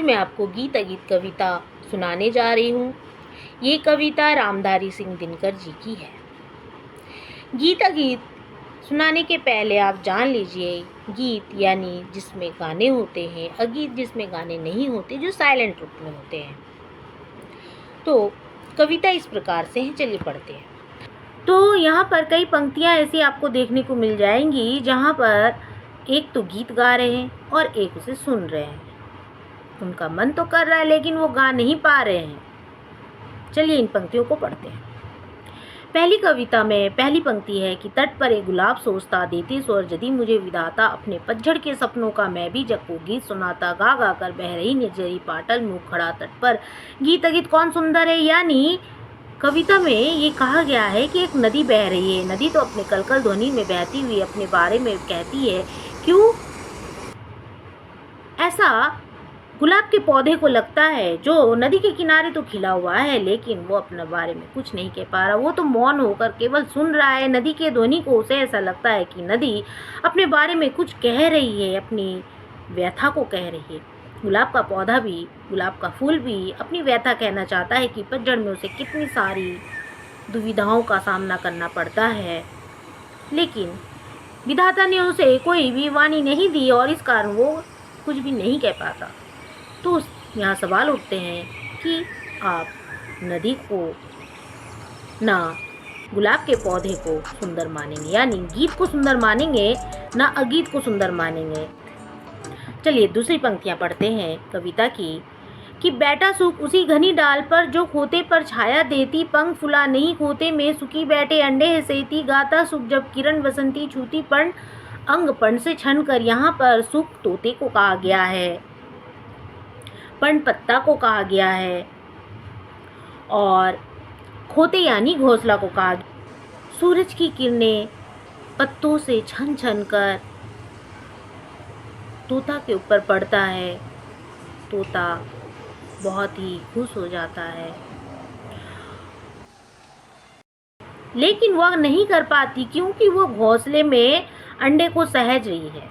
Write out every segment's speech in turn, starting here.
आज मैं आपको गीत अगीत कविता सुनाने जा रही हूँ। ये कविता रामधारी सिंह दिनकर जी की है। गीत अगीत सुनाने के पहले आप जान लीजिए, गीत यानी जिसमें गाने होते हैं, अगीत जिसमें गाने नहीं होते, जो साइलेंट रूप में होते हैं। तो कविता इस प्रकार से है, चलिए पढ़ते हैं। तो यहाँ पर कई पंक्तियाँ ऐसी आपको देखने को मिल जाएंगी जहाँ पर एक तो गीत गा रहे हैं और एक उसे सुन रहे हैं। उनका मन तो कर रहा है लेकिन वो गा नहीं पा रहे हैं। चलिए इन पंक्तियों को पढ़ते हैं। पहली कविता में पहली पंक्ति है कि तट पर एक गुलाब सोचता, देते स्वर यदि मुझे विधाता, अपने पतझड़ के सपनों का मैं भी जग को गीत सुनाता, गा गा कर बह रही निर्जरी पाटल मुँह खड़ा तट पर। गीत अगीत कौन सुंदर है, यानी कविता में ये कहा गया है कि एक नदी बह रही है। नदी तो अपने कलकल ध्वनि में बहती हुई अपने बारे में कहती है। क्यों ऐसा गुलाब के पौधे को लगता है जो नदी के किनारे तो खिला हुआ है, लेकिन वो अपने बारे में कुछ नहीं कह पा रहा। वो तो मौन होकर केवल सुन रहा है। नदी के ध्वनि को उसे ऐसा लगता है कि नदी अपने बारे में कुछ कह रही है, अपनी व्यथा को कह रही है। गुलाब का पौधा भी, गुलाब का फूल भी अपनी व्यथा कहना चाहता है कि पतझड़ में उसे कितनी सारी दुविधाओं का सामना करना पड़ता है, लेकिन विधाता ने उसे कोई भी वाणी नहीं दी और इस कारण वो कुछ भी नहीं कह पाता। तो यहाँ सवाल उठते हैं कि आप नदी को ना गुलाब के पौधे को सुंदर मानेंगे, यानी गीत को सुंदर मानेंगे, ना अगीत को सुंदर मानेंगे। चलिए दूसरी पंक्तियाँ पढ़ते हैं कविता की कि बैठा सुख उसी घनी डाल पर, जो खोते पर छाया देती, पंख फुला नहीं खोते में सुखी बैठे अंडे है सेती, गाता सुख जब किरण बसंती छूती पण अंग पण से छन कर। यहाँ पर सुख तोते को कहा गया है, पण पत्ता को कहा गया है और खोते यानी घोंसला को कहा गया। सूरज की किरणें पत्तों से छन छन कर तोता के ऊपर पड़ता है। तोता बहुत ही खुश हो जाता है, लेकिन वह नहीं कर पाती क्योंकि वो घोंसले में अंडे को सहज रही है।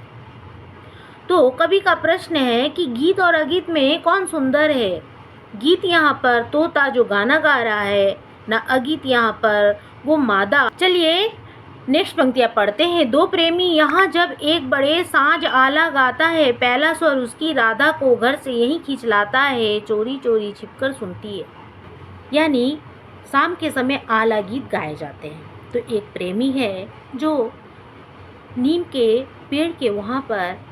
तो कवि का प्रश्न है कि गीत और अगीत में कौन सुंदर है। गीत यहाँ पर तोता जो गाना गा रहा है, ना अगीत यहाँ पर वो मादा। चलिए नेक्स्ट पंक्तियाँ पढ़ते हैं। दो प्रेमी यहाँ जब एक बड़े साँझ आला गाता है, पहला स्वर उसकी राधा को घर से यहीं खींच लाता है, चोरी चोरी छिपकर सुनती है। यानी शाम के समय आला गीत गाए जाते हैं। तो एक प्रेमी है जो नीम के पेड़ के वहाँ पर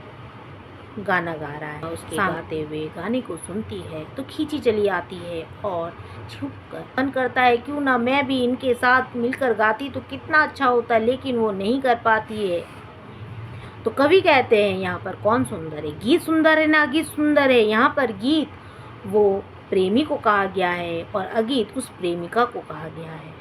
गाना गा रहा है, उसके गाते हुए गाने को सुनती है तो खींची चली आती है और छुपकर मन करता है क्यों ना मैं भी इनके साथ मिलकर गाती तो कितना अच्छा होता, लेकिन वो नहीं कर पाती है। तो कवि कहते हैं यहाँ पर कौन सुंदर है, गीत सुंदर है ना अगीत सुंदर है। यहाँ पर गीत वो प्रेमी को कहा गया है और अगीत उस प्रेमिका को कहा गया है।